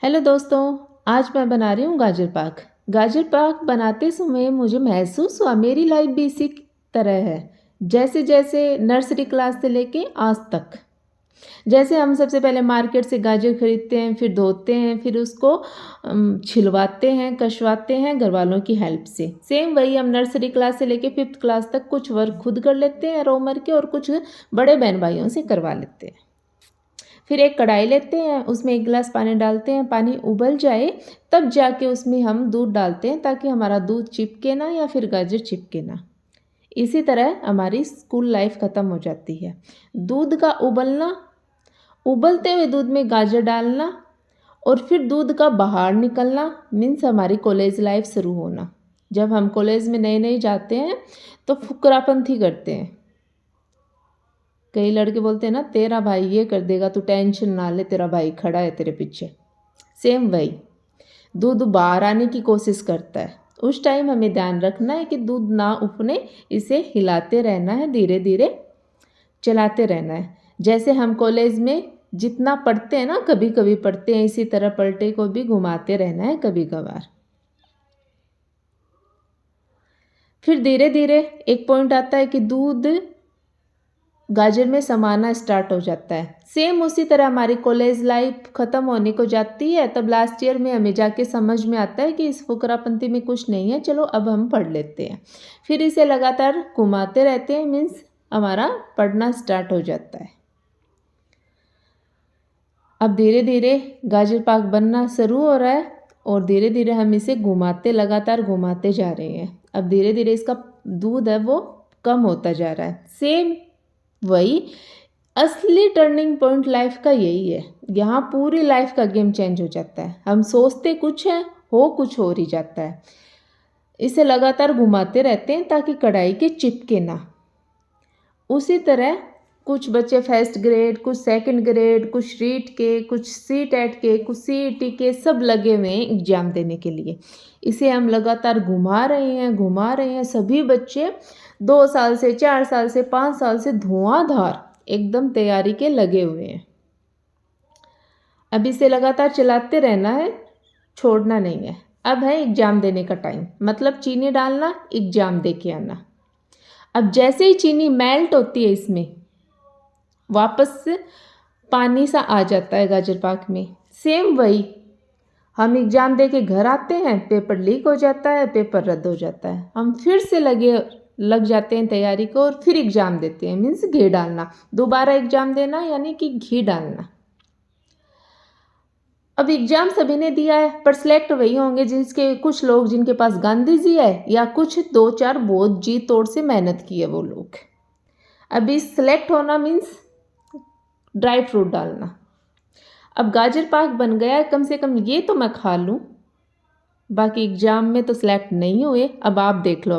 Hello दोस्तों, आज मैं बना रही हूँ गाजर पाक। गाजर पाक बनाते समय मुझे महसूस हुआ मेरी लाइफ भी इसी तरह है, जैसे जैसे नर्सरी क्लास से लेके आज तक। जैसे हम सबसे पहले मार्केट से गाजर खरीदते हैं, फिर धोते हैं, फिर उसको छिलवाते हैं, कशवाते हैं घर वालों की हेल्प से। सेम वही हम नर्सरी क्लास से लेके 5th क्लास तक कुछ वर्क खुद कर लेते हैं रोमर के, और कुछ बड़े बहन भाइयों से करवा लेते हैं। फिर एक कढ़ाई लेते हैं, उसमें 1 गिलास पानी डालते हैं, पानी उबल जाए तब जाके उसमें हम दूध डालते हैं, ताकि हमारा दूध चिपके ना या फिर गाजर चिपके ना। इसी तरह हमारी स्कूल लाइफ ख़त्म हो जाती है। दूध का उबलना, उबलते हुए दूध में गाजर डालना और फिर दूध का बाहर निकलना मीन्स हमारी कॉलेज लाइफ शुरू होना। जब हम कॉलेज में नए नए जाते हैं तो फुकरापंथी करते हैं। कई लड़के बोलते हैं ना, तेरा भाई ये कर देगा, तू टेंशन ना ले, तेरा भाई खड़ा है तेरे पीछे। सेम वही, दूध बाहर आने की कोशिश करता है। उस टाइम हमें ध्यान रखना है कि दूध ना उफने, इसे हिलाते रहना है, धीरे धीरे चलाते रहना है। जैसे हम कॉलेज में जितना पढ़ते हैं ना, कभी कभी पढ़ते हैं, इसी तरह पलटे को भी घुमाते रहना है कभी कभार। फिर धीरे धीरे एक पॉइंट आता है कि दूध गाजर में समाना स्टार्ट हो जाता है। सेम उसी तरह हमारी कॉलेज लाइफ ख़त्म होने को जाती है, तब लास्ट ईयर में हमें जाके समझ में आता है कि इस फुकरापंथी में कुछ नहीं है, चलो अब हम पढ़ लेते हैं। फिर इसे लगातार घुमाते रहते हैं, मीन्स हमारा पढ़ना स्टार्ट हो जाता है। अब धीरे धीरे गाजर पाक बनना शुरू हो रहा है और धीरे धीरे हम इसे घुमाते, लगातार घुमाते जा रहे हैं। अब धीरे धीरे इसका दूध है वो कम होता जा रहा है। सेम वही असली टर्निंग पॉइंट लाइफ का यही है। यहाँ पूरी लाइफ का गेम चेंज हो जाता है। हम सोचते कुछ है, हो कुछ और ही जाता है। इसे लगातार घुमाते रहते हैं ताकि कढ़ाई के चिपके ना। उसी तरह कुछ बच्चे फर्स्ट ग्रेड, कुछ सेकंड ग्रेड, कुछ रीट के, कुछ सीटेट के, कुछ सीईटी के, सब लगे हुए हैं एग्ज़ाम देने के लिए। इसे हम लगातार घुमा रहे हैं। सभी बच्चे 2 साल से, 4 साल से, 5 साल से धुआंधार एकदम तैयारी के लगे हुए हैं। अब इसे लगातार चलाते रहना है, छोड़ना नहीं है। अब है एग्ज़ाम देने का टाइम, मतलब चीनी डालना, एग्ज़ाम दे के आना। अब जैसे ही चीनी मेल्ट होती है, इसमें वापस से पानी सा आ जाता है गाजर पाक में। सेम वही, हम एग्ज़ाम दे के घर आते हैं, पेपर लीक हो जाता है, पेपर रद्द हो जाता है। हम फिर से लग जाते हैं तैयारी को और फिर एग्ज़ाम देते हैं, मीन्स घी डालना। दोबारा एग्ज़ाम देना यानी कि घी डालना। अब एग्ज़ाम सभी ने दिया है, पर सिलेक्ट वही होंगे जिसके, कुछ लोग जिनके पास गांधी जी है, या कुछ 2-4 बहुत जी तोड़ से मेहनत की है वो लोग। अभी सिलेक्ट होना मीन्स ड्राई फ्रूट डालना। अब गाजर पाक बन गया है, कम से कम ये तो मैं खा लूँ। बाकी एग्ज़ाम में तो सिलेक्ट नहीं हुए, अब आप देख लो।